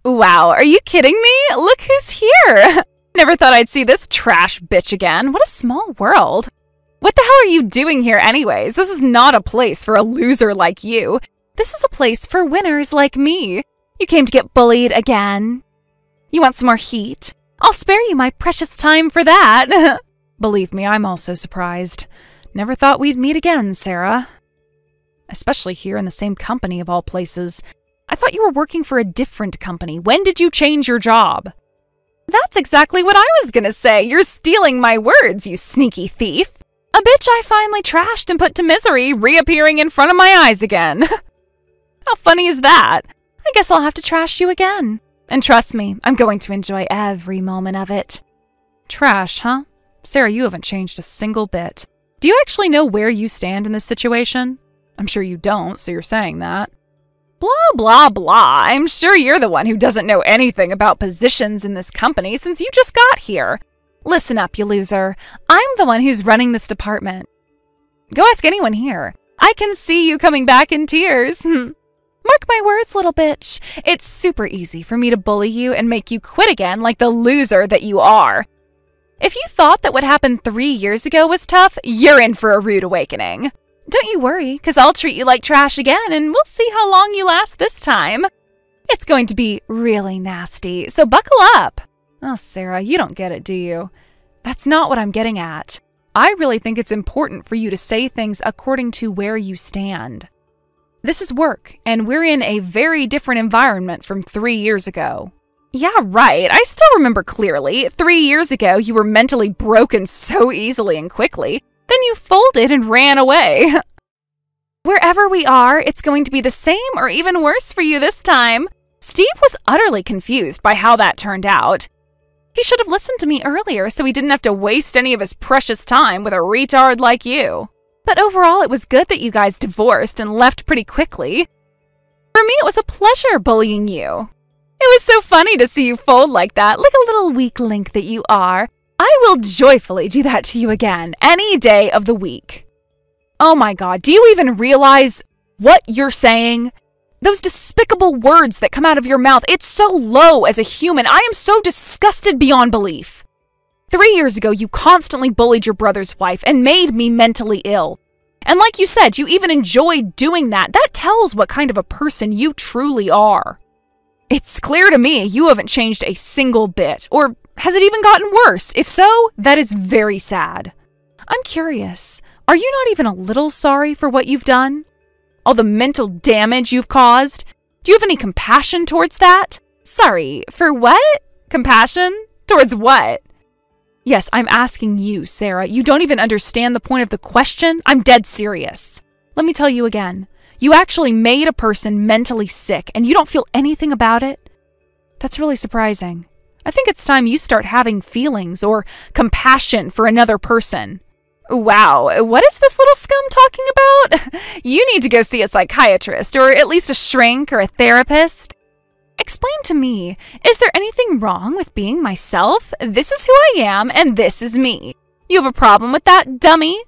Wow, are you kidding me? Look who's here! Never thought I'd see this trash bitch again. What a small world. What the hell are you doing here anyways? This is not a place for a loser like you. This is a place for winners like me. You came to get bullied again. You want some more heat? I'll spare you my precious time for that. Believe me, I'm also surprised. Never thought we'd meet again, Sarah. Especially here in the same company of all places. I thought you were working for a different company. When did you change your job? That's exactly what I was gonna say. You're stealing my words, you sneaky thief. A bitch I finally trashed and put to misery, reappearing in front of my eyes again. How funny is that? I guess I'll have to trash you again. And trust me, I'm going to enjoy every moment of it. Trash, huh? Sarah, you haven't changed a single bit. Do you actually know where you stand in this situation? I'm sure you don't, so you're saying that. Blah, blah, blah. I'm sure you're the one who doesn't know anything about positions in this company since you just got here. Listen up, you loser. I'm the one who's running this department. Go ask anyone here. I can see you coming back in tears. Mark my words, little bitch. It's super easy for me to bully you and make you quit again like the loser that you are. If you thought that what happened 3 years ago was tough, you're in for a rude awakening. Don't you worry, because I'll treat you like trash again, and we'll see how long you last this time. It's going to be really nasty, so buckle up. Oh, Sarah, you don't get it, do you? That's not what I'm getting at. I really think it's important for you to say things according to where you stand. This is work, and we're in a very different environment from 3 years ago. Yeah, right. I still remember clearly. 3 years ago, you were mentally broken so easily and quickly. Then you folded and ran away. Wherever we are, it's going to be the same or even worse for you this time. Steve was utterly confused by how that turned out. He should have listened to me earlier so he didn't have to waste any of his precious time with a retard like you. But overall, it was good that you guys divorced and left pretty quickly. For me, it was a pleasure bullying you. It was so funny to see you fold like that, like a little weak link that you are. I will joyfully do that to you again, any day of the week. Oh my God, do you even realize what you're saying? Those despicable words that come out of your mouth, it's so low as a human. I am so disgusted beyond belief. 3 years ago, you constantly bullied your brother's wife and made me mentally ill. And like you said, you even enjoyed doing that. That tells what kind of a person you truly are. It's clear to me you haven't changed a single bit, or has it even gotten worse? If so, that is very sad. I'm curious, are you not even a little sorry for what you've done? All the mental damage you've caused? Do you have any compassion towards that? Sorry, for what? Compassion? Towards what? Yes, I'm asking you, Sarah. You don't even understand the point of the question? I'm dead serious. Let me tell you again. You actually made a person mentally sick, and you don't feel anything about it? That's really surprising. I think it's time you start having feelings or compassion for another person. Wow, what is this little scum talking about? You need to go see a psychiatrist, or at least a shrink or a therapist. Explain to me, is there anything wrong with being myself? This is who I am, and this is me. You have a problem with that, dummy?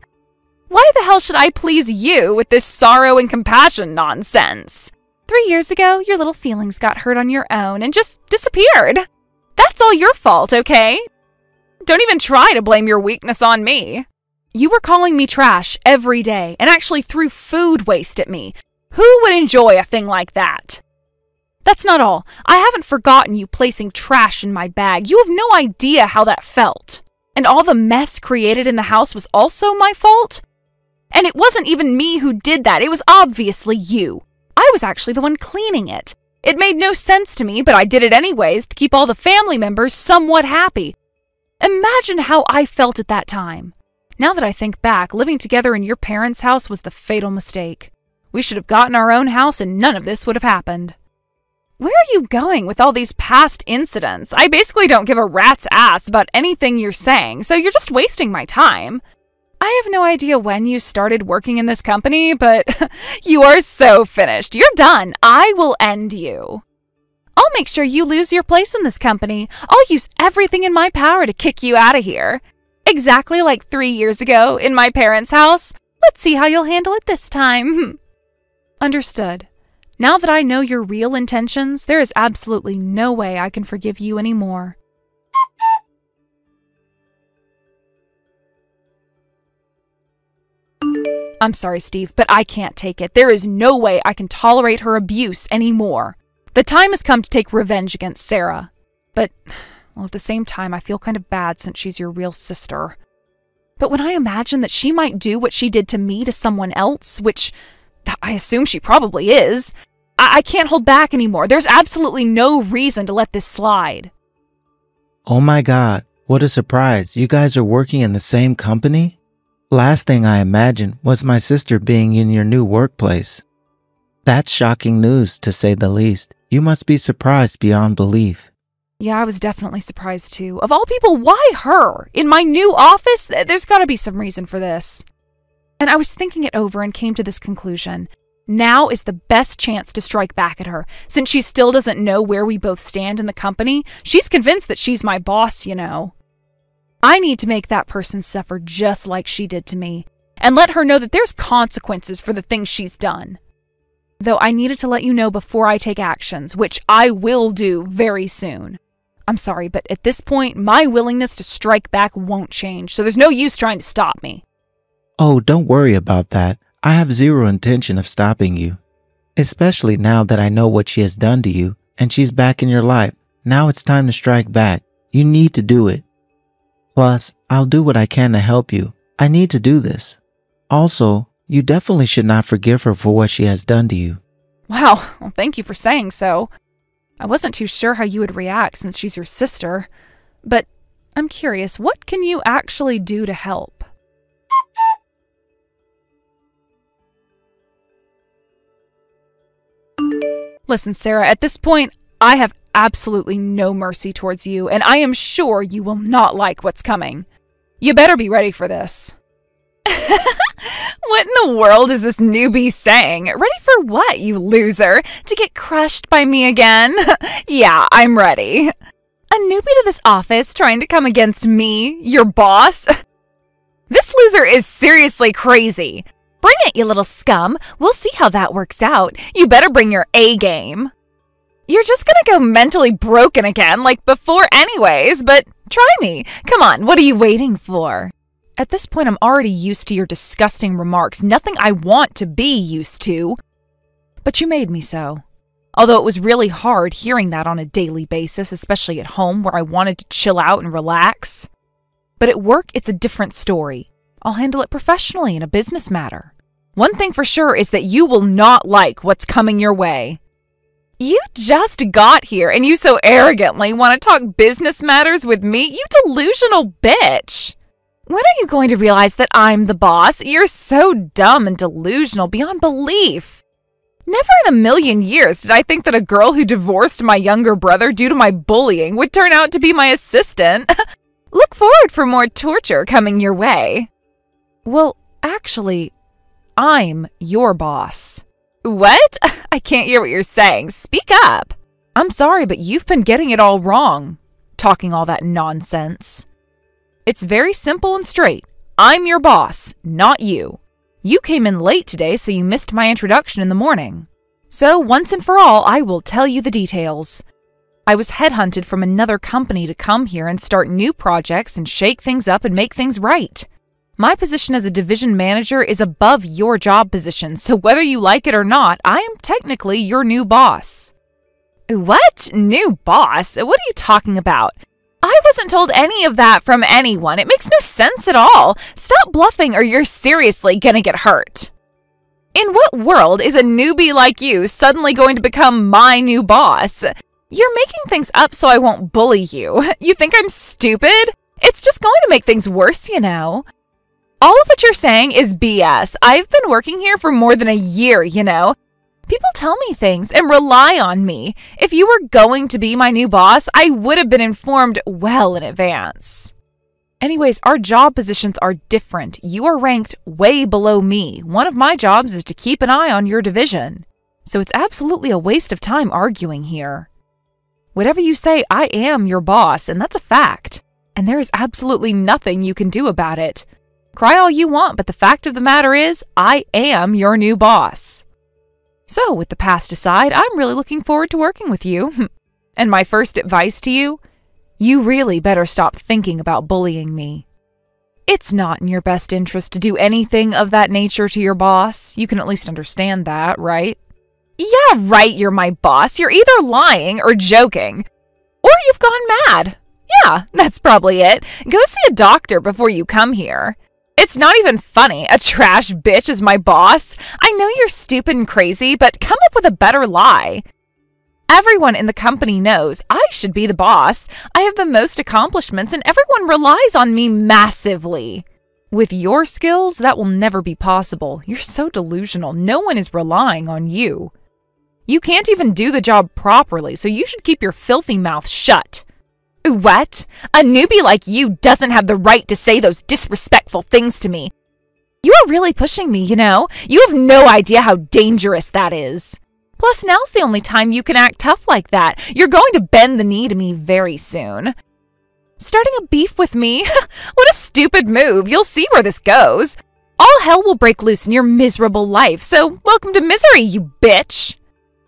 Why the hell should I please you with this sorrow and compassion nonsense? 3 years ago, your little feelings got hurt on your own and just disappeared. That's all your fault, okay? Don't even try to blame your weakness on me. You were calling me trash every day and actually threw food waste at me. Who would enjoy a thing like that? That's not all. I haven't forgotten you placing trash in my bag. You have no idea how that felt. And all the mess created in the house was also my fault? And it wasn't even me who did that. It was obviously you. I was actually the one cleaning it. It made no sense to me, but I did it anyways to keep all the family members somewhat happy. Imagine how I felt at that time. Now that I think back, living together in your parents' house was the fatal mistake. We should have gotten our own house and none of this would have happened. Where are you going with all these past incidents? I basically don't give a rat's ass about anything you're saying, so you're just wasting my time. I have no idea when you started working in this company, but you are so finished. You're done. I will end you. I'll make sure you lose your place in this company. I'll use everything in my power to kick you out of here. Exactly like 3 years ago in my parents' house. Let's see how you'll handle it this time. Understood. Now that I know your real intentions, there is absolutely no way I can forgive you anymore. I'm sorry, Steve, but I can't take it. There is no way I can tolerate her abuse anymore. The time has come to take revenge against Sarah. But, well, at the same time, I feel kind of bad since she's your real sister. But when I imagine that she might do what she did to me to someone else, which I assume she probably is, I can't hold back anymore. There's absolutely no reason to let this slide. Oh my God, what a surprise. You guys are working in the same company? Last thing I imagined was my sister being in your new workplace. That's shocking news, to say the least. You must be surprised beyond belief. Yeah, I was definitely surprised too. Of all people, why her? In my new office? There's got to be some reason for this. And I was thinking it over and came to this conclusion. Now is the best chance to strike back at her. Since she still doesn't know where we both stand in the company, she's convinced that she's my boss, you know. I need to make that person suffer just like she did to me, and let her know that there's consequences for the things she's done. Though I needed to let you know before I take actions, which I will do very soon. I'm sorry, but at this point, my willingness to strike back won't change, so there's no use trying to stop me. Oh, don't worry about that. I have zero intention of stopping you. Especially now that I know what she has done to you, and she's back in your life. Now it's time to strike back. You need to do it. Plus, I'll do what I can to help you. I need to do this. Also, you definitely should not forgive her for what she has done to you. Wow, well, thank you for saying so. I wasn't too sure how you would react since she's your sister. But I'm curious, what can you actually do to help? Listen, Sarah, at this point, I have absolutely no mercy towards you, and I am sure you will not like what's coming. You better be ready for this. What in the world is this newbie saying? Ready for what, you loser? To get crushed by me again? Yeah, I'm ready. A newbie to this office trying to come against me, your boss? This loser is seriously crazy. Bring it, you little scum. We'll see how that works out. You better bring your A game. You're just gonna go mentally broken again like before anyways, but try me. Come on, what are you waiting for? At this point, I'm already used to your disgusting remarks, nothing I want to be used to. But you made me so. Although it was really hard hearing that on a daily basis, especially at home where I wanted to chill out and relax. But at work, it's a different story. I'll handle it professionally in a business matter. One thing for sure is that you will not like what's coming your way. You just got here and you so arrogantly want to talk business matters with me, you delusional bitch. When are you going to realize that I'm the boss? You're so dumb and delusional beyond belief. Never in a million years did I think that a girl who divorced my younger brother due to my bullying would turn out to be my assistant. Look forward for more torture coming your way. Well, actually, I'm your boss. What? I can't hear what you're saying. Speak up. I'm sorry, but you've been getting it all wrong. Talking all that nonsense. It's very simple and straight. I'm your boss, not you. You came in late today, so you missed my introduction in the morning. So, once and for all, I will tell you the details. I was headhunted from another company to come here and start new projects and shake things up and make things right. My position as a division manager is above your job position, so whether you like it or not, I am technically your new boss. What? New boss? What are you talking about? I wasn't told any of that from anyone. It makes no sense at all. Stop bluffing or you're seriously gonna get hurt. In what world is a newbie like you suddenly going to become my new boss? You're making things up so I won't bully you. You think I'm stupid? It's just going to make things worse, you know. All of what you're saying is BS. I've been working here for more than a year, you know. People tell me things and rely on me. If you were going to be my new boss, I would have been informed well in advance. Anyways, our job positions are different. You are ranked way below me. One of my jobs is to keep an eye on your division. So it's absolutely a waste of time arguing here. Whatever you say, I am your boss, and that's a fact. And there is absolutely nothing you can do about it. Cry all you want, but the fact of the matter is, I am your new boss. So, with the past aside, I'm really looking forward to working with you. And my first advice to you, you really better stop thinking about bullying me. It's not in your best interest to do anything of that nature to your boss. You can at least understand that, right? Yeah, right, you're my boss. You're either lying or joking. Or you've gone mad. Yeah, that's probably it. Go see a doctor before you come here. It's not even funny. A trash bitch is my boss. I know you're stupid and crazy, but come up with a better lie. Everyone in the company knows I should be the boss. I have the most accomplishments and everyone relies on me massively. With your skills, that will never be possible. You're so delusional. No one is relying on you. You can't even do the job properly, so you should keep your filthy mouth shut. What? A newbie like you doesn't have the right to say those disrespectful things to me. You are really pushing me, you know? You have no idea how dangerous that is. Plus, now's the only time you can act tough like that. You're going to bend the knee to me very soon. Starting a beef with me? What a stupid move. You'll see where this goes. All hell will break loose in your miserable life, so welcome to misery, you bitch.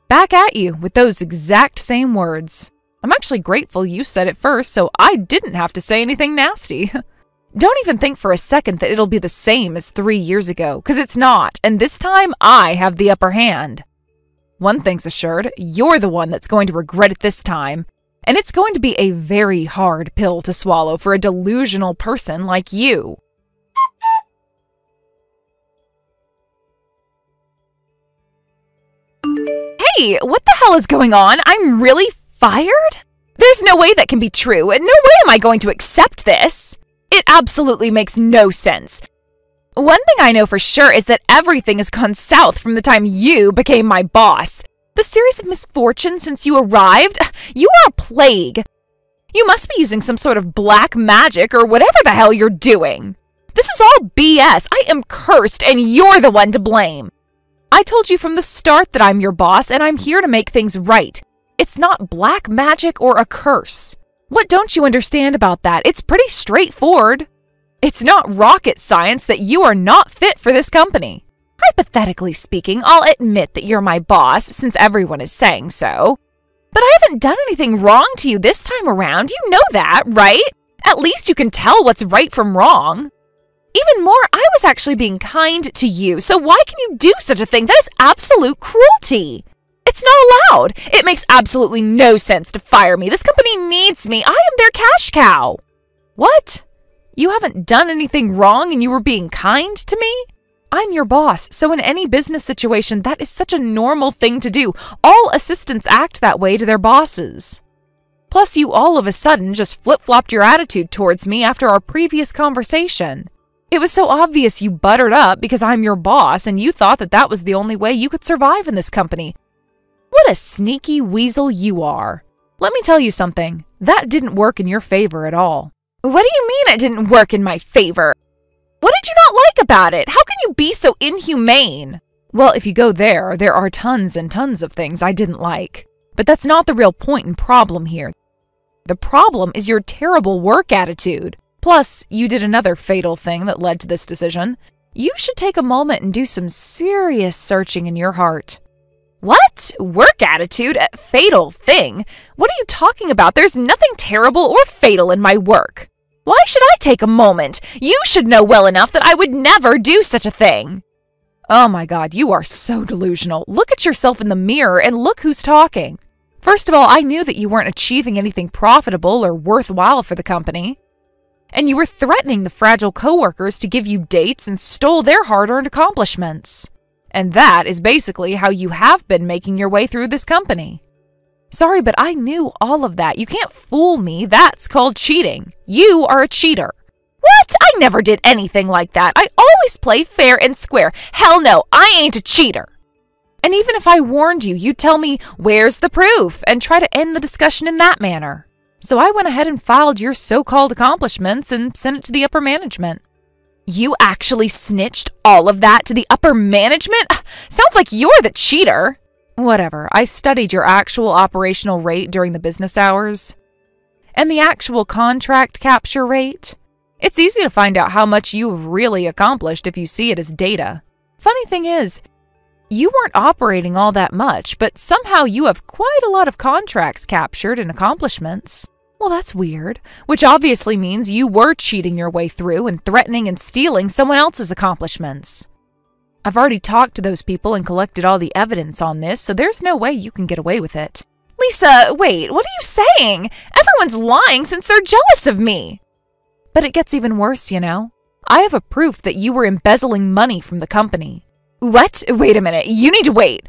Back at you with those exact same words. I'm actually grateful you said it first, so I didn't have to say anything nasty. Don't even think for a second that it'll be the same as 3 years ago, because it's not, and this time I have the upper hand. One thing's assured, you're the one that's going to regret it this time, and it's going to be a very hard pill to swallow for a delusional person like you. Hey, what the hell is going on? I'm really fired? There's no way that can be true, and no way am I going to accept this. It absolutely makes no sense. One thing I know for sure is that everything has gone south from the time you became my boss. The series of misfortunes since you arrived, you are a plague. You must be using some sort of black magic or whatever the hell you're doing. This is all BS. I am cursed and you're the one to blame. I told you from the start that I'm your boss and I'm here to make things right. It's not black magic or a curse. What don't you understand about that? It's pretty straightforward. It's not rocket science that you are not fit for this company. Hypothetically speaking, I'll admit that you're my boss since everyone is saying so. But I haven't done anything wrong to you this time around. You know that, right? At least you can tell what's right from wrong. Even more, I was actually being kind to you, so why can you do such a thing? That is absolute cruelty. It's not allowed. It makes absolutely no sense to fire me. This company needs me. I am their cash cow. What? You haven't done anything wrong and you were being kind to me? I'm your boss, so in any business situation, that is such a normal thing to do. All assistants act that way to their bosses. Plus, you all of a sudden just flip-flopped your attitude towards me after our previous conversation. It was so obvious you buttered up because I'm your boss and you thought that that was the only way you could survive in this company. What a sneaky weasel you are. Let me tell you something. That didn't work in your favor at all. What do you mean it didn't work in my favor? What did you not like about it? How can you be so inhumane? Well, if you go there are tons and tons of things I didn't like. But that's not the real point and problem here. The problem is your terrible work attitude. Plus, you did another fatal thing that led to this decision. You should take a moment and do some serious searching in your heart. What? Work attitude? A fatal thing? What are you talking about? There's nothing terrible or fatal in my work. Why should I take a moment? You should know well enough that I would never do such a thing. Oh my God, you are so delusional. Look at yourself in the mirror and look who's talking. First of all, I knew that you weren't achieving anything profitable or worthwhile for the company. And you were threatening the fragile coworkers to give you dates and stole their hard-earned accomplishments. And that is basically how you have been making your way through this company. Sorry, but I knew all of that. You can't fool me. That's called cheating. You are a cheater. What? I never did anything like that. I always play fair and square. Hell no, I ain't a cheater. And even if I warned you, you'd tell me, where's the proof? And try to end the discussion in that manner. So I went ahead and filed your so-called accomplishments and sent it to the upper management. You actually snitched all of that to the upper management? Sounds like you're the cheater. Whatever, I studied your actual operational rate during the business hours. And the actual contract capture rate. It's easy to find out how much you've really accomplished if you see it as data. Funny thing is, You weren't operating all that much, but somehow you have quite a lot of contracts captured and accomplishments. Well, that's weird, which obviously means you were cheating your way through and threatening and stealing someone else's accomplishments. I've already talked to those people and collected all the evidence on this, so there's no way you can get away with it. Lisa, wait, what are you saying? Everyone's lying since they're jealous of me. But it gets even worse, you know. I have a proof that you were embezzling money from the company. What? Wait a minute, you need to wait.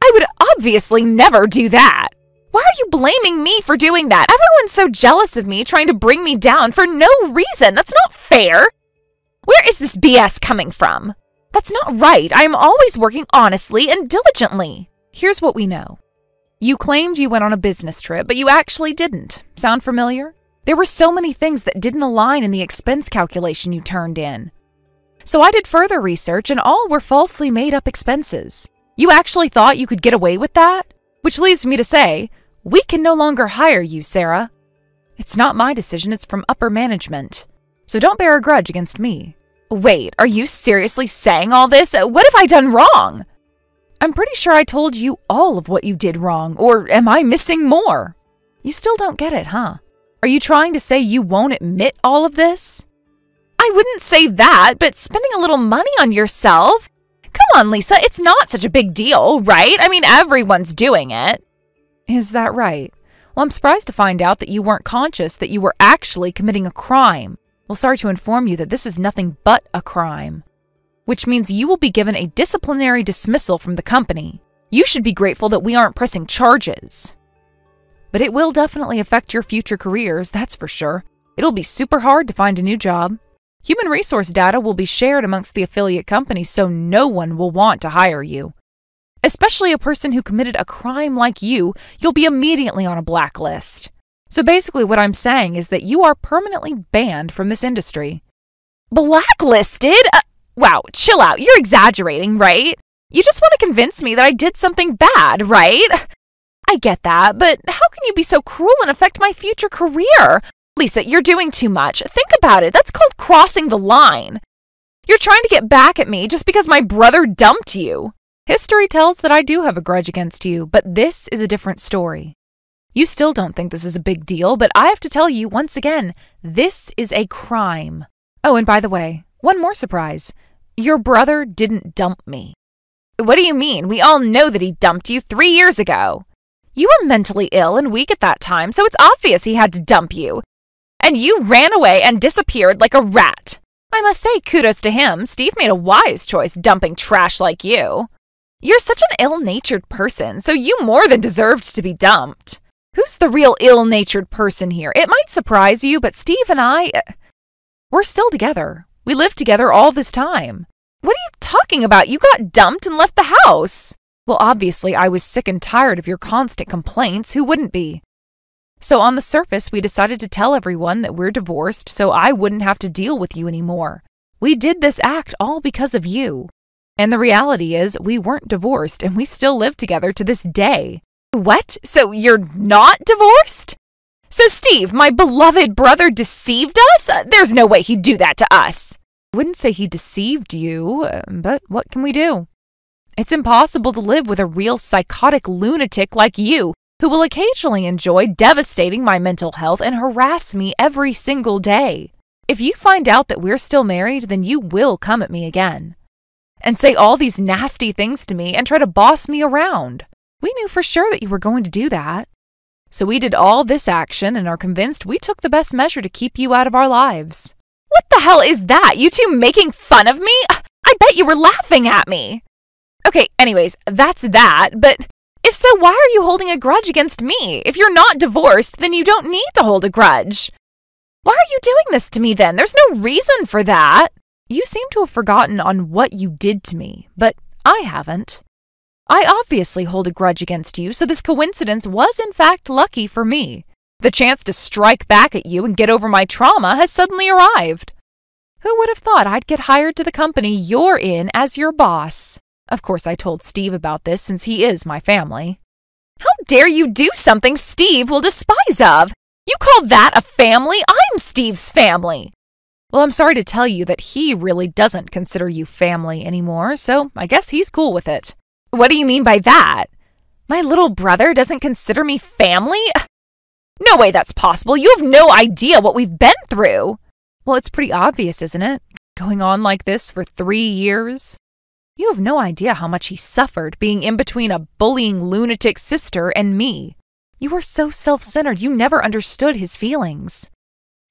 I would obviously never do that. Why are you blaming me for doing that? Everyone's so jealous of me, trying to bring me down for no reason. That's not fair. Where is this BS coming from? That's not right. I am always working honestly and diligently. Here's what we know. You claimed you went on a business trip, but you actually didn't. Sound familiar? There were so many things that didn't align in the expense calculation you turned in. So I did further research, and all were falsely made-up expenses. You actually thought you could get away with that? Which leaves me to say, we can no longer hire you, Sarah. It's not my decision, it's from upper management. So don't bear a grudge against me. Wait, are you seriously saying all this? What have I done wrong? I'm pretty sure I told you all of what you did wrong, or am I missing more? You still don't get it, huh? Are you trying to say you won't admit all of this? I wouldn't say that, but spending a little money on yourself? Come on, Lisa, it's not such a big deal, right? I mean, everyone's doing it. Is that right? Well, I'm surprised to find out that you weren't conscious that you were actually committing a crime. Well, sorry to inform you that this is nothing but a crime. Which means you will be given a disciplinary dismissal from the company. You should be grateful that we aren't pressing charges. But it will definitely affect your future careers, that's for sure. It'll be super hard to find a new job. Human resource data will be shared amongst the affiliate companies, so no one will want to hire you. Especially a person who committed a crime like you'll be immediately on a blacklist. So basically what I'm saying is that you are permanently banned from this industry. Blacklisted? Wow, chill out. You're exaggerating, right? You just want to convince me that I did something bad, right? I get that, but how can you be so cruel and affect my future career? Lisa, you're doing too much. Think about it. That's called crossing the line. You're trying to get back at me just because my brother dumped you. History tells that I do have a grudge against you, but this is a different story. You still don't think this is a big deal, but I have to tell you once again, this is a crime. Oh, and by the way, one more surprise. Your brother didn't dump me. What do you mean? We all know that he dumped you 3 years ago. You were mentally ill and weak at that time, so it's obvious he had to dump you. And you ran away and disappeared like a rat. I must say kudos to him. Steve made a wise choice dumping trash like you. You're such an ill-natured person, so you more than deserved to be dumped. Who's the real ill-natured person here? It might surprise you, but Steve and we're still together. We lived together all this time. What are you talking about? You got dumped and left the house. Well, obviously, I was sick and tired of your constant complaints. Who wouldn't be? So on the surface, we decided to tell everyone that we're divorced so I wouldn't have to deal with you anymore. We did this act all because of you. And the reality is, we weren't divorced and we still live together to this day. What? So you're not divorced? So Steve, my beloved brother, deceived us? There's no way he'd do that to us. I wouldn't say he deceived you, but what can we do? It's impossible to live with a real psychotic lunatic like you, who will occasionally enjoy devastating my mental health and harass me every single day. If you find out that we're still married, then you will come at me again. And say all these nasty things to me and try to boss me around. We knew for sure that you were going to do that. So we did all this action and are convinced we took the best measure to keep you out of our lives. What the hell is that? You two making fun of me? I bet you were laughing at me. Okay, anyways, that's that, but if so, why are you holding a grudge against me? If you're not divorced, then you don't need to hold a grudge. Why are you doing this to me then? There's no reason for that. You seem to have forgotten on what you did to me, but I haven't. I obviously hold a grudge against you, so this coincidence was in fact lucky for me. The chance to strike back at you and get over my trauma has suddenly arrived. Who would have thought I'd get hired to the company you're in as your boss? Of course, I told Steve about this since he is my family. How dare you do something Steve will despise of? You call that a family? I'm Steve's family. Well, I'm sorry to tell you that he really doesn't consider you family anymore, so I guess he's cool with it. What do you mean by that? My little brother doesn't consider me family? No way that's possible. You have no idea what we've been through. Well, it's pretty obvious, isn't it? Going on like this for 3 years. You have no idea how much he suffered being in between a bullying lunatic sister and me. You were so self-centered you never understood his feelings.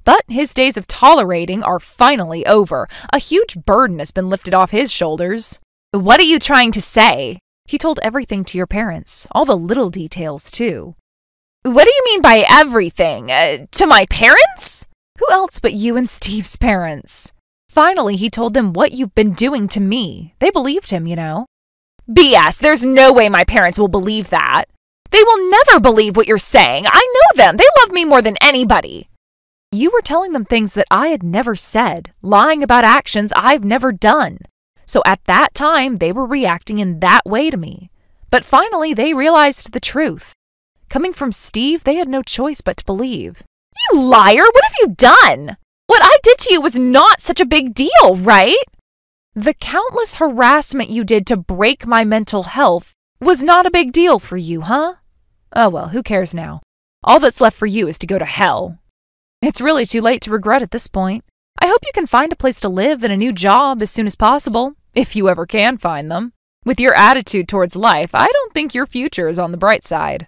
But his days of tolerating are finally over. A huge burden has been lifted off his shoulders. What are you trying to say? He told everything to your parents, all the little details too. What do you mean by everything? To my parents? Who else but you and Steve's parents? Finally, he told them what you've been doing to me. They believed him, you know. BS, there's no way my parents will believe that. They will never believe what you're saying. I know them. They love me more than anybody. You were telling them things that I had never said, lying about actions I've never done. So at that time, they were reacting in that way to me. But finally, they realized the truth. Coming from Steve, they had no choice but to believe. You liar! What have you done? What I did to you was not such a big deal, right? The countless harassment you did to break my mental health was not a big deal for you, huh? Oh well, who cares now? All that's left for you is to go to hell. It's really too late to regret at this point. I hope you can find a place to live and a new job as soon as possible, if you ever can find them. With your attitude towards life, I don't think your future is on the bright side.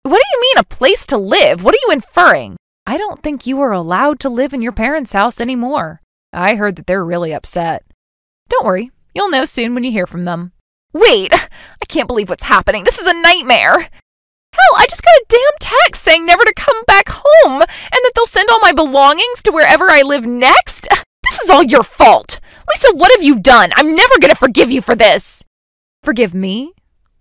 What do you mean, a place to live? What are you inferring? I don't think you are allowed to live in your parents' house anymore. I heard that they're really upset. Don't worry, you'll know soon when you hear from them. Wait, I can't believe what's happening. This is a nightmare. Hell, I just got a damn text saying never to come back home and that they'll send all my belongings to wherever I live next. This is all your fault. Lisa, what have you done? I'm never going to forgive you for this. Forgive me?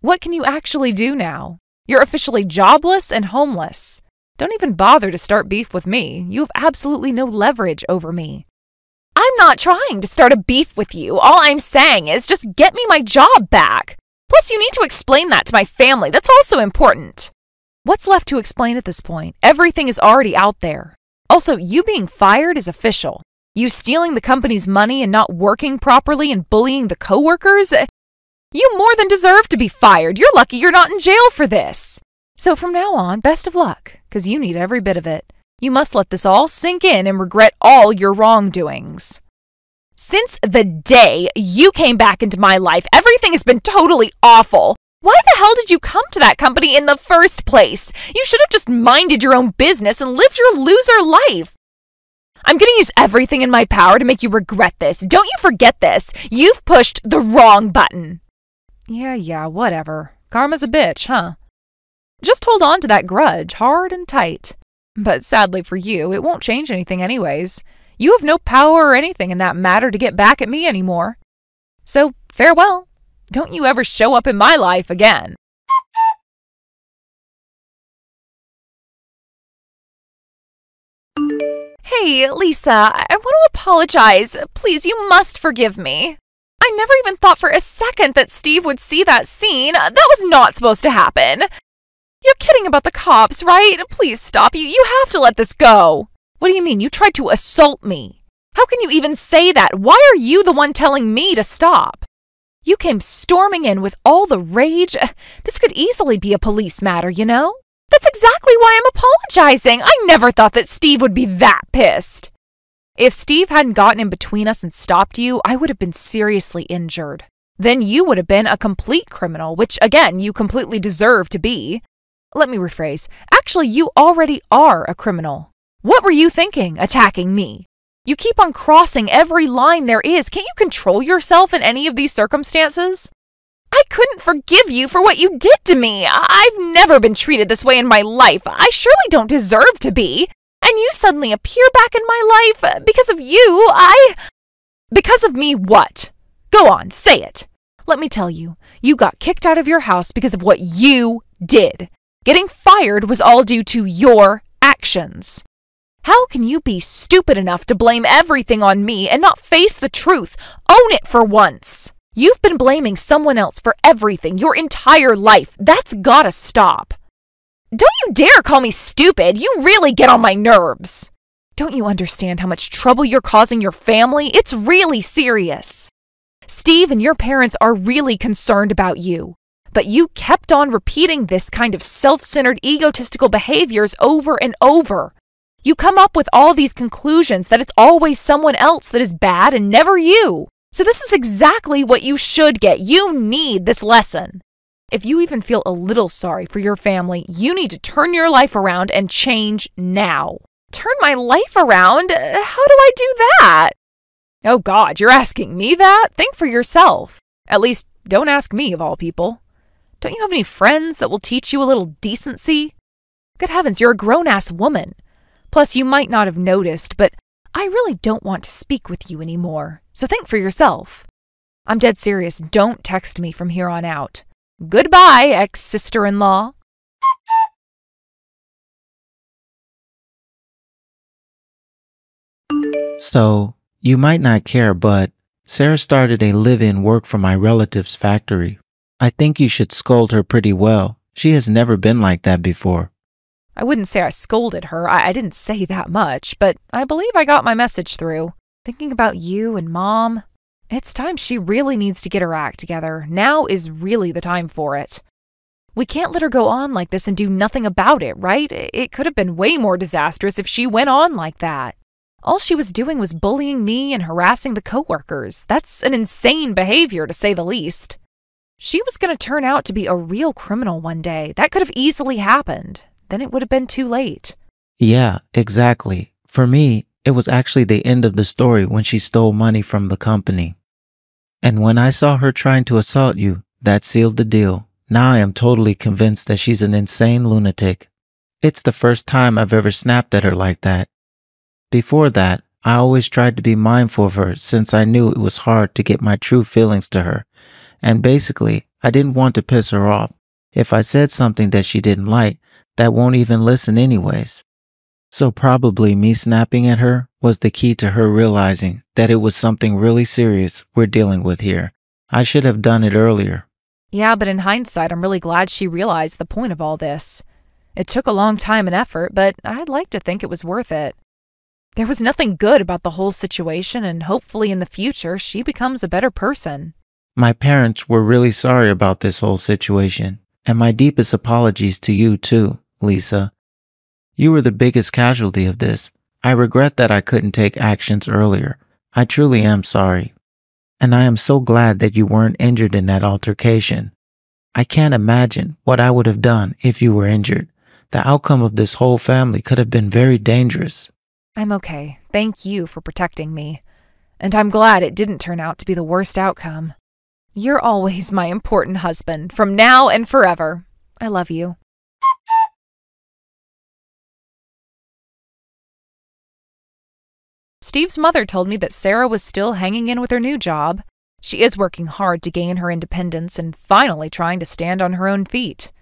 What can you actually do now? You're officially jobless and homeless. Don't even bother to start beef with me. You have absolutely no leverage over me. I'm not trying to start a beef with you. All I'm saying is just get me my job back. Plus, you need to explain that to my family. That's also important. What's left to explain at this point? Everything is already out there. Also, you being fired is official. You stealing the company's money and not working properly and bullying the coworkers? You more than deserve to be fired. You're lucky you're not in jail for this. So from now on, best of luck, because you need every bit of it. You must let this all sink in and regret all your wrongdoings. Since the day you came back into my life, everything has been totally awful. Why the hell did you come to that company in the first place? You should have just minded your own business and lived your loser life. I'm going to use everything in my power to make you regret this. Don't you forget this. You've pushed the wrong button. Yeah, whatever. Karma's a bitch, huh? Just hold on to that grudge hard and tight. But sadly for you, it won't change anything anyways. You have no power or anything in that matter to get back at me anymore. So, farewell. Don't you ever show up in my life again. Hey, Lisa, I want to apologize. Please, you must forgive me. I never even thought for a second that Steve would see that scene. That was not supposed to happen. You're kidding about the cops, right? Please stop. You have to let this go. What do you mean? You tried to assault me. How can you even say that? Why are you the one telling me to stop? You came storming in with all the rage. This could easily be a police matter, you know? That's exactly why I'm apologizing. I never thought that Steve would be that pissed. If Steve hadn't gotten in between us and stopped you, I would have been seriously injured. Then you would have been a complete criminal, which, again, you completely deserve to be. Let me rephrase. Actually, you already are a criminal. What were you thinking, attacking me? You keep on crossing every line there is. Can't you control yourself in any of these circumstances? I couldn't forgive you for what you did to me. I've never been treated this way in my life. I surely don't deserve to be. And you suddenly appear back in my life because of you. Because of me what? Go on, say it. Let me tell you, you got kicked out of your house because of what you did. Getting fired was all due to your actions. How can you be stupid enough to blame everything on me and not face the truth? Own it for once. You've been blaming someone else for everything your entire life. That's gotta stop. Don't you dare call me stupid. You really get on my nerves. Don't you understand how much trouble you're causing your family? It's really serious. Steve and your parents are really concerned about you. But you kept on repeating this kind of self-centered, egotistical behaviors over and over. You come up with all these conclusions that it's always someone else that is bad and never you. So this is exactly what you should get. You need this lesson. If you even feel a little sorry for your family, you need to turn your life around and change now. Turn my life around? How do I do that? Oh God, you're asking me that? Think for yourself. At least, don't ask me of all people. Don't you have any friends that will teach you a little decency? Good heavens, you're a grown-ass woman. Plus, you might not have noticed, but I really don't want to speak with you anymore. So think for yourself. I'm dead serious. Don't text me from here on out. Goodbye, ex-sister-in-law. So, you might not care, but Sarah started a live-in work for my relative's factory. I think you should scold her pretty well. She has never been like that before. I wouldn't say I scolded her. I didn't say that much, but I believe I got my message through. Thinking about you and Mom. It's time she really needs to get her act together. Now is really the time for it. We can't let her go on like this and do nothing about it, right? It could have been way more disastrous if she went on like that. All she was doing was bullying me and harassing the coworkers. That's an insane behavior, to say the least. She was going to turn out to be a real criminal one day. That could have easily happened. Then it would have been too late. Yeah, exactly. For me, it was actually the end of the story when she stole money from the company. And when I saw her trying to assault you, that sealed the deal. Now I am totally convinced that she's an insane lunatic. It's the first time I've ever snapped at her like that. Before that, I always tried to be mindful of her since I knew it was hard to get my true feelings to her. And basically, I didn't want to piss her off. If I said something that she didn't like, that won't even listen anyways. So probably me snapping at her was the key to her realizing that it was something really serious we're dealing with here. I should have done it earlier. Yeah, but in hindsight, I'm really glad she realized the point of all this. It took a long time and effort, but I'd like to think it was worth it. There was nothing good about the whole situation, and hopefully in the future, she becomes a better person. My parents were really sorry about this whole situation, and my deepest apologies to you too, Lisa. You were the biggest casualty of this. I regret that I couldn't take actions earlier. I truly am sorry. And I am so glad that you weren't injured in that altercation. I can't imagine what I would have done if you were injured. The outcome of this whole family could have been very dangerous. I'm okay. Thank you for protecting me. And I'm glad it didn't turn out to be the worst outcome. You're always my important husband, from now and forever. I love you. Steve's mother told me that Sarah was still hanging in with her new job. She is working hard to gain her independence and finally trying to stand on her own feet.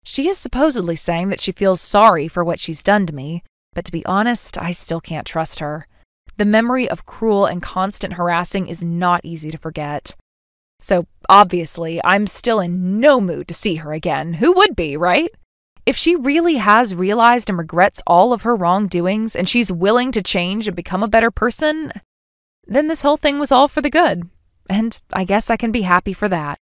She is supposedly saying that she feels sorry for what she's done to me, but to be honest, I still can't trust her. The memory of cruel and constant harassing is not easy to forget. So, obviously, I'm still in no mood to see her again. Who would be, right? If she really has realized and regrets all of her wrongdoings and she's willing to change and become a better person, then this whole thing was all for the good. And I guess I can be happy for that.